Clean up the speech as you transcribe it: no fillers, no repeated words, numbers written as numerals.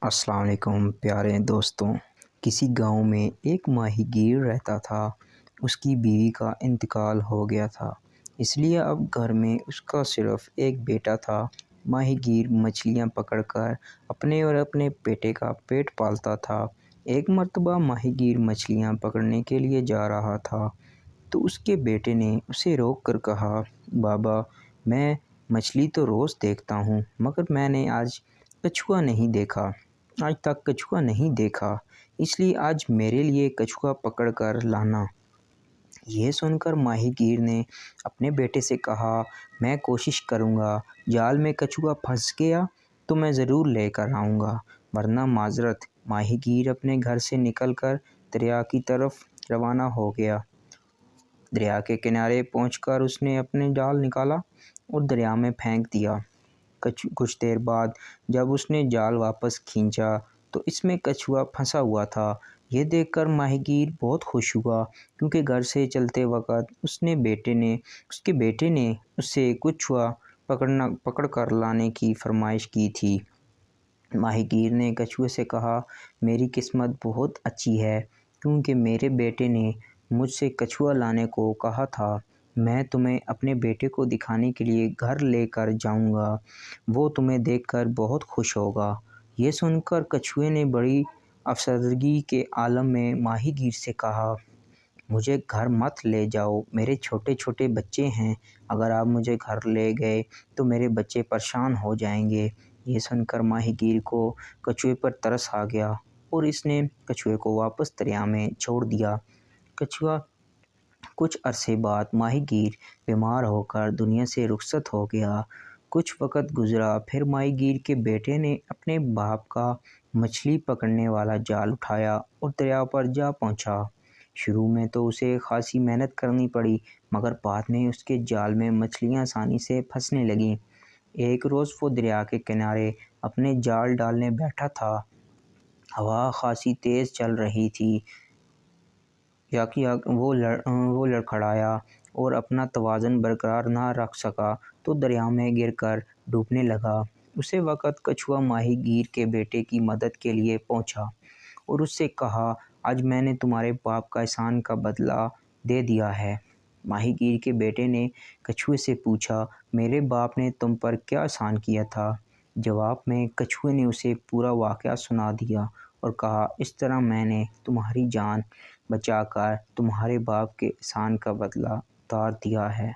السلام علیکم پیارے دوستوں۔ کسی گاؤں میں ایک ماہی گیر رہتا تھا۔ اس کی بیوی کا انتقال ہو گیا تھا، اس لیے اب گھر میں اس کا صرف ایک بیٹا تھا۔ ماہی گیر مچھلیاں پکڑ کر اپنے اور اپنے بیٹے کا پیٹ پالتا تھا۔ ایک مرتبہ ماہی گیر مچھلیاں پکڑنے کے لیے جا رہا تھا تو اس کے بیٹے نے اسے روک کر کہا، بابا، میں مچھلی تو روز دیکھتا ہوں مگر میں نے آج تک کچھوا نہیں دیکھا، اس لیے آج میرے لیے کچھوا پکڑ کر لانا۔ یہ سن کر ماہی گیر نے اپنے بیٹے سے کہا، میں کوشش کروں گا، جال میں کچھوا پھنس گیا تو میں ضرور لے کر آؤں گا، ورنہ معذرت۔ ماہی گیر اپنے گھر سے نکل کر دریا کی طرف روانہ ہو گیا۔ دریا کے کنارے پہنچ کر اس نے اپنا جال نکالا اور دریا میں پھینک دیا۔ کچھ دیر بعد جب اس نے جال واپس کھینچا تو اس میں کچھوا پھنسا ہوا تھا۔ یہ دیکھ کر ماہی گیر بہت خوش ہوا، کیونکہ گھر سے چلتے وقت اس کے بیٹے نے اس سے کچھوا پکڑ کر لانے کی فرمائش کی تھی۔ ماہی گیر نے کچھوے سے کہا، میری قسمت بہت اچھی ہے، کیونکہ میرے بیٹے نے مجھ سے کچھوا لانے کو کہا تھا۔ میں تمہیں اپنے بیٹے کو دکھانے کے لیے گھر لے کر جاؤں گا، وہ تمہیں دیکھ کر بہت خوش ہوگا۔ یہ سن کر کچھوے نے بڑی افسردگی کے عالم میں ماہی گیر سے کہا، مجھے گھر مت لے جاؤ، میرے چھوٹے چھوٹے بچے ہیں، اگر آپ مجھے گھر لے گئے تو میرے بچے پریشان ہو جائیں گے۔ یہ سن کر ماہی گیر کو کچھوے پر ترس آ گیا اور اس نے کچھوے کو واپس دریا میں چھوڑ دیا۔ کچھ عرصے بعد ماہی گیر بیمار ہو کر دنیا سے رخصت ہو گیا۔ کچھ وقت گزرا، پھر ماہی گیر کے بیٹے نے اپنے باپ کا مچھلی پکڑنے والا جال اٹھایا اور دریا پر جا پہنچا۔ شروع میں تو اسے خاصی محنت کرنی پڑی، مگر بعد میں اس کے جال میں مچھلیاں آسانی سے پھنسنے لگیں۔ ایک روز وہ دریا کے کنارے اپنے جال ڈالنے بیٹھا تھا۔ ہوا خاصی تیز چل رہی تھی۔ وہ لڑکھڑایا اور اپنا توازن برقرار نہ رکھ سکا تو دریا میں گر کر ڈوبنے لگا۔ اسی وقت کچھوا ماہی گیر کے بیٹے کی مدد کے لیے پہنچا اور اس سے کہا، آج میں نے تمہارے باپ کا احسان کا بدلہ دے دیا ہے۔ ماہی گیر کے بیٹے نے کچھوے سے پوچھا، میرے باپ نے تم پر کیا احسان کیا تھا؟ جواب میں کچھوے نے اسے پورا واقعہ سنا دیا اور کہا، اس طرح میں نے تمہاری جان بچا کر تمہارے باپ کے احسان کا بدلہ اتار دیا ہے۔